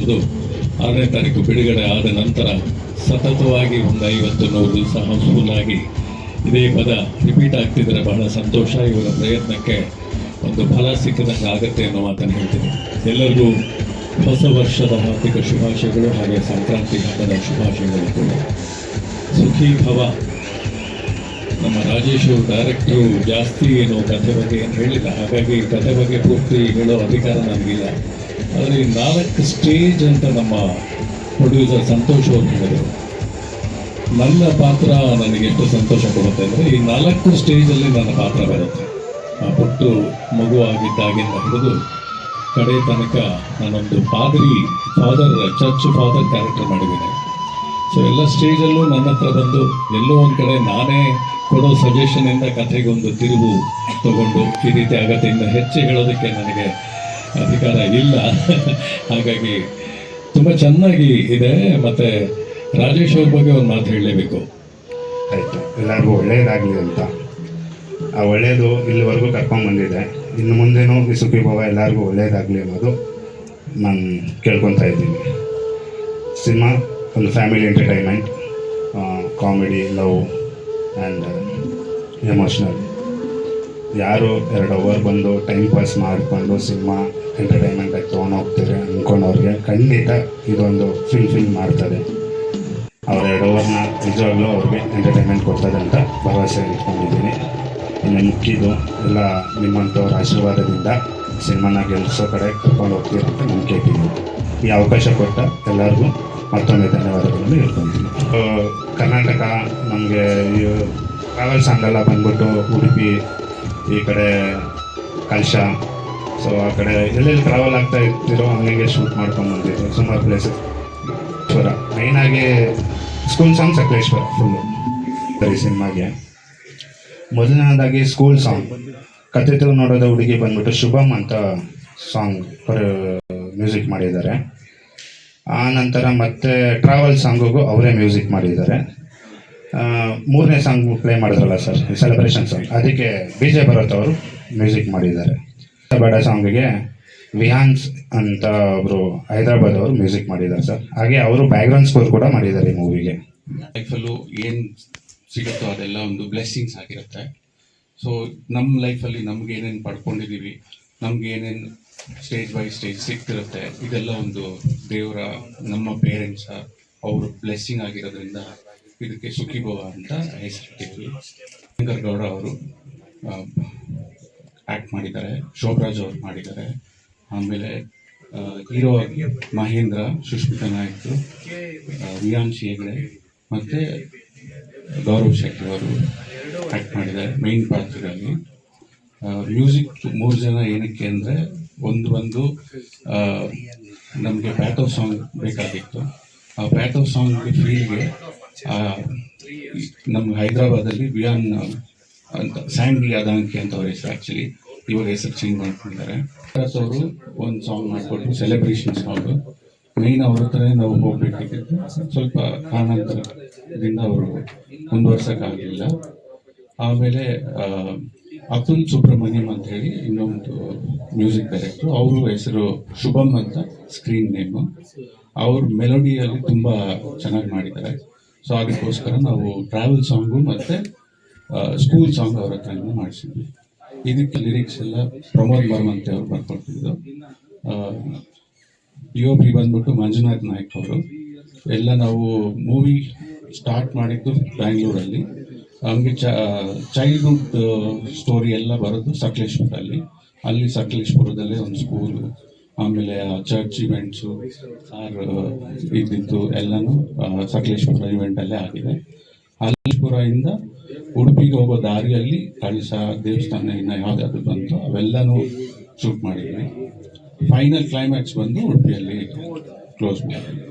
ಅನ್ನೋದು 6ನೇ ತಾರೀಕು ಬಿಡುಗಡೆ ಆದ ನಂತರ ಸತತವಾಗಿ ಒಂದು 50-100 ದಿವಸ ಹೌಸ್ಫುಲ್ ಆಗಿ ಇದೇ ಪದ ರಿಪೀಟ್ ಆಗ್ತಿದ್ರೆ ಬಹಳ ಸಂತೋಷ. ಇವರ ಪ್ರಯತ್ನಕ್ಕೆ ಒಂದು ಫಲ ಸಿಕ್ಕದಂಗೆ ಆಗುತ್ತೆ ಅನ್ನೋ ಮಾತನ್ನು ಹೇಳ್ತೀನಿ. ಎಲ್ಲರಿಗೂ ಹೊಸ ವರ್ಷದ ಹಾರ್ದಿಕ ಶುಭಾಶಯಗಳು, ಹಾಗೆ ಸಂಕ್ರಾಂತಿ ಹಬ್ಬದ ಶುಭಾಶಯಗಳು ಕೂಡ. ಸುಖಿ ಭವ. ನಮ್ಮ ರಾಜೇಶ್ ಡೈರೆಕ್ಟ್ರು ಜಾಸ್ತಿ ಏನು ಕಥೆ ಬಗ್ಗೆ ಏನು ಹೇಳಿಲ್ಲ, ಹಾಗಾಗಿ ಕಥೆ ಬಗ್ಗೆ ಪೂರ್ತಿ ಹೇಳೋ ಅಧಿಕಾರ ನನಗಿಲ್ಲ. ಆದರೆ ಈ 4 ಸ್ಟೇಜ್ ಅಂತ ನಮ್ಮ ಪ್ರೊಡ್ಯೂಸರ್ ಸಂತೋಷ್ ಅವರು ಹೇಳಿದರು. ನನ್ನ ಪಾತ್ರ ನನಗೆ ಎಷ್ಟು ಸಂತೋಷ ಕೊಡುತ್ತೆ ಅಂದರೆ, ಈ 4 ಸ್ಟೇಜಲ್ಲಿ ನನ್ನ ಪಾತ್ರ ಬರುತ್ತೆ. ಆ ಪುಟ್ಟು ಮಗುವಾಗಿದ್ದಾಗಿಂದ ಹಿಡಿದು ಕಡೆ ತನಕ ನಾನೊಂದು ಚರ್ಚ್ ಫಾದರ್ ಕ್ಯಾರೆಕ್ಟರ್ ಮಾಡಿದ್ದೀನಿ. ಸೊ ಎಲ್ಲ ಸ್ಟೇಜಲ್ಲೂ ನನ್ನ ಹತ್ರ ಬಂದು ಎಲ್ಲೋ ಒಂದು ಕಡೆ ನಾನೇ ಕೊಡೋ ಸಜೆಷನಿಂದ ಕಥೆಗೊಂದು ತಿರುವು ತಗೊಂಡು ಈ ರೀತಿ ಆಗತ್ತೆ. ಇನ್ನು ಹೆಚ್ಚು ಹೇಳೋದಕ್ಕೆ ನನಗೆ ಅಧಿಕಾರ ಇಲ್ಲ. ಹಾಗಾಗಿ ತುಂಬ ಚೆನ್ನಾಗಿ ಇದೆ. ಮತ್ತು ರಾಜೇಶ್ ಅವ್ರ ಬಗ್ಗೆ ಒಂದು ಮಾತು ಹೇಳಲೇಬೇಕು. ಆಯಿತು, ಎಲ್ಲರಿಗೂ ಒಳ್ಳೆಯದಾಗಲಿ ಅಂತ. ಆ ಒಳ್ಳೆಯದು ಇಲ್ಲಿವರೆಗೂ ಕರ್ಕೊಂಡು ಬಂದಿದೆ. ಇನ್ನು ಮುಂದೇನೂ ಈ ಸುಖಿ ಭವ ಎಲ್ಲರಿಗೂ ಒಳ್ಳೆಯದಾಗಲಿ ಅನ್ನೋದು ನಾನು ಕೇಳ್ಕೊತಾ ಇದ್ದೀನಿ. ಸಿನಿಮಾ ಒಂದು family entertainment, comedy, love and emotional. ಯಾರು 2 ಅವರ್ ಬಂದು ಟೈಮ್ ಪಾಸ್ ಮಾಡಿಕೊಂಡು ಸಿನಿಮಾ ಎಂಟರ್ಟೈನ್ಮೆಂಟಾಗಿ ತೊಗೊಂಡೋಗ್ತಾರೆ ಅಂದ್ಕೊಂಡವ್ರಿಗೆ ಖಂಡಿತ ಇದೊಂದು ಫಿಲ್ ಮಾಡ್ತದೆ. ಅವ್ರ 2 ಅವರ್ನ ನಿಜವಾಗ್ಲೂ ಅವ್ರಿಗೆ ಎಂಟರ್ಟೈನ್ಮೆಂಟ್ ಕೊಡ್ತದೆ ಅಂತ ಭರವಸೆ ಇಟ್ಕೊಂಡಿದ್ದೀನಿ. ಇನ್ನು ಮುಖ್ಯದು ಎಲ್ಲ ನಿಮ್ಮಂಥವ್ರ ಆಶೀರ್ವಾದದಿಂದ ಸಿನಿಮಾನ ಗೆಲ್ಲಿಸೋ ಕಡೆ ಕರ್ಕೊಂಡು ಹೋಗ್ತೀರ ಅಂತ ನಂಬಿಕೆ ಇದ್ದೀನಿ. ಈ ಅವಕಾಶ ಕೊಟ್ಟ ಎಲ್ಲರಿಗೂ ಮತ್ತೊಮ್ಮೆ ಧನ್ಯವಾದಗಳನ್ನು ಹೇಳ್ಕೊತೀನಿ. ಕರ್ನಾಟಕ ನಮಗೆ ಈ ಟ್ರಾವೆಲ್ಸ್ ಅಂಡೆಲ್ಲ ಬಂದ್ಬಿಟ್ಟು ಉಡುಪಿ, ಈ ಕಡೆ ಕಲ್ಶ, ಸೊ ಆ ಕಡೆ ಎಲ್ಲೆಲ್ಲಿ ಟ್ರಾವೆಲ್ ಆಗ್ತಾ ಇರ್ತಿರೋ ಹಂಗೆ ಶೂಟ್ ಮಾಡ್ಕೊಂಡು ಬಂದಿದ್ದೀವಿ ಸುಮಾರು ಪ್ಲೇಸಸ್. ಮೈನಾಗಿ ಸ್ಕೂಲ್ ಸಾಂಗ್ ಸಕಲೇಶ್ವರ ಫುಲ್ಲು ಬರೀ ಸಿನಿಮಾಗೆ. ಮೊದಲನೇದಾಗಿ ಸ್ಕೂಲ್ ಸಾಂಗ್ ಕತೆ ನೋಡೋದ ಹುಡುಗಿ ಬಂದ್ಬಿಟ್ಟು ಶುಭಮ್ ಅಂತ ಸಾಂಗ್ ಮ್ಯೂಸಿಕ್ ಮಾಡಿದ್ದಾರೆ. ಆ ನಂತರ ಮತ್ತೆ ಟ್ರಾವೆಲ್ ಸಾಂಗಿಗೂ ಅವರೇ ಮ್ಯೂಸಿಕ್ ಮಾಡಿದ್ದಾರೆ. 3ನೇ ಸಾಂಗ್ ಪ್ಲೇ ಮಾಡಿದ್ರಲ್ಲ ಸರ್, ಸೆಲೆಬ್ರೇಷನ್ ಸಾಂಗ್, ಅದಕ್ಕೆ BJ ಭರತ್ ಅವರು ಮ್ಯೂಸಿಕ್ ಮಾಡಿದ್ದಾರೆ. ಬೇಡ ಸಾಂಗಿಗೆ ವಿಹಾನ್ಸ್ ಅಂತ ಒಬ್ಬರು ಹೈದರಾಬಾದ್ ಅವರು ಮ್ಯೂಸಿಕ್ ಮಾಡಿದ್ದಾರೆ ಸರ್. ಹಾಗೆ ಅವರು ಬ್ಯಾಕ್ಗ್ರೌಂಡ್ ಸ್ಕೋರ್ ಕೂಡ ಮಾಡಿದ್ದಾರೆ ಈ ಮೂವಿಗೆ. ಲೈಫಲ್ಲೂ ಏನು ಸಿಗುತ್ತೋ ಅದೆಲ್ಲ ಒಂದು ಬ್ಲೆಸ್ಸಿಂಗ್ಸ್ ಆಗಿರುತ್ತೆ. ಸೊ ನಮ್ಮ ಲೈಫಲ್ಲಿ ನಮ್ಗೆ ಏನೇನು ಪಡ್ಕೊಂಡಿದ್ದೀವಿ, ನಮ್ಗೆ ಏನೇನು ಸ್ಟೇಜ್ ಬೈ ಸ್ಟೇಜ್ ಸಿಗ್ತಿರುತ್ತೆ, ಇದೆಲ್ಲ ಒಂದು ದೇವರ, ನಮ್ಮ ಪೇರೆಂಟ್ಸ ಅವರು ಬ್ಲೆಸ್ಸಿಂಗ್ ಆಗಿರೋದ್ರಿಂದ ಇದಕ್ಕೆ ಸುಖಿ ಭವ ಅಂತ ಹೆಸರಿಟ್ಟಿದ್ವಿ. ಶಂಕರ್ ಗೌಡ ಅವರು ಆ್ಯಕ್ಟ್ ಮಾಡಿದ್ದಾರೆ, ಶೋಭರಾಜ್ ಅವರು ಮಾಡಿದ್ದಾರೆ. ಆಮೇಲೆ ಹೀರೋ ಮಹೇಂದ್ರ, ಸುಷ್ಮಿತಾ ನಾಯ್ಕ, ವಿಯಾನ್ಶಿ ಹೆಗ್ಡೆ ಮತ್ತು ಗೌರವ್ ಶೆಟ್ಟಿ ಅವರು ಆ್ಯಕ್ಟ್ ಮಾಡಿದ್ದಾರೆ ಮೈನ್ ಪಾತ್ರದಲ್ಲಿ. ಮ್ಯೂಸಿಕ್ 3 ಜನ ಏನಕ್ಕೆ ಅಂದರೆ, ಒಂದು ನಮಗೆ ಪ್ಯಾಥೋ ಸಾಂಗ್ ಬೇಕಾಗಿತ್ತು. ಆ ಪ್ಯಾಥೋ ಸಾಂಗ್ ಫೀಲ್ಗೆ ನಮ್ಮ ಹೈದರಾಬಾದಲ್ಲಿ ವಿಯಾನ್ ಅಂತ, ಸ್ಯಾಂಡಿ ಅದಾಂಕಿ ಅಂತ ಅವ್ರ ಹೆಸರು, ಆ್ಯಕ್ಚುಲಿ ಇವಾಗ ಹೆಸರು ಚೇಂಜ್ ಮಾಡ್ಕೊಂಡಿದ್ದಾರೆ. ಅವರು ಒಂದು ಸಾಂಗ್ ಮಾಡಿಕೊಟ್ರು, ಸೆಲೆಬ್ರೇಷನ್ ಸಾಂಗು. ಮೈನ್ ಅವ್ರ ಹತ್ರನೇ ನಾವು ಹೋಗ್ಬೇಕಿತ್ತು, ಸ್ವಲ್ಪ ಕಾರಣಾಂತರದಿಂದ ಅವರು ಮುಂದುವರ್ಸೋಕ್ಕಾಗಲಿಲ್ಲ. ಆಮೇಲೆ ಅತುಲ್ ಸುಬ್ರಹ್ಮಣ್ಯಂ ಅಂತ ಹೇಳಿ ಇನ್ನೊಂದು ಮ್ಯೂಸಿಕ್ ಡೈರೆಕ್ಟ್ರು, ಅವರು ಹೆಸರು ಶುಭಮ್ ಅಂತ ಸ್ಕ್ರೀನ್ ನೇಮು. ಅವರು ಮೆಲೋಡಿಯಲ್ಲಿ ತುಂಬ ಚೆನ್ನಾಗಿ ಮಾಡಿದ್ದಾರೆ. ಸೊ ಅದಕ್ಕೋಸ್ಕರ ನಾವು ಟ್ರಾವೆಲ್ ಸಾಂಗು ಮತ್ತು ಸ್ಕೂಲ್ ಸಾಂಗ್ ಅವ್ರ ಹತ್ರ ಮಾಡಿಸಿದ್ವಿ. ಇದಕ್ಕೆ ಲಿರಿಕ್ಸ್ ಎಲ್ಲ ಪ್ರಮೋದ್ ಬರ್ಮಂತೆ ಅವರು ಬರ್ಕೊಟ್ಟಿದ್ದು. DOP ಬಂದ್ಬಿಟ್ಟು ಮಂಜುನಾಥ್ ನಾಯ್ಕ್ ಅವರು. ಎಲ್ಲ ನಾವು ಮೂವಿ ಸ್ಟಾರ್ಟ್ ಮಾಡಿದ್ದು ಬ್ಯಾಂಗ್ಳೂರಲ್ಲಿ. ಹಂಗೆ ಚೈಲ್ಡ್ಹುಡ್ ಸ್ಟೋರಿ ಎಲ್ಲ ಬರೋದು ಸಕಲೇಶ್ಪುರಲ್ಲಿ. ಅಲ್ಲಿ ಸಕಲೇಶ್ಪುರದಲ್ಲೇ ಒಂದು ಸ್ಕೂಲು, ಆಮೇಲೆ ಚರ್ಚ್ ಇವೆಂಟ್ಸು ಇದ್ದಿದ್ದು ಎಲ್ಲನೂ ಸಕಲೇಶ್ಪುರ ಇವೆಂಟಲ್ಲೇ ಆಗಿದೆ. ಸಕಲೇಶ್ಪುರದಿಂದ ಉಡುಪಿಗೆ ಹೋಗೋ ದಾರಿಯಲ್ಲಿ ಕಳಸ ದೇವಸ್ಥಾನ ಇನ್ನು ಯಾವುದಾದ್ರು ಬಂತು ಅವೆಲ್ಲನೂ ಶೂಟ್ ಮಾಡಿದ್ವಿ. ಫೈನಲ್ ಕ್ಲೈಮ್ಯಾಕ್ಸ್ ಬಂದು ಉಡುಪಿಯಲ್ಲಿ ಕ್ಲೋಸ್ ಮಾಡಿದ್ವಿ.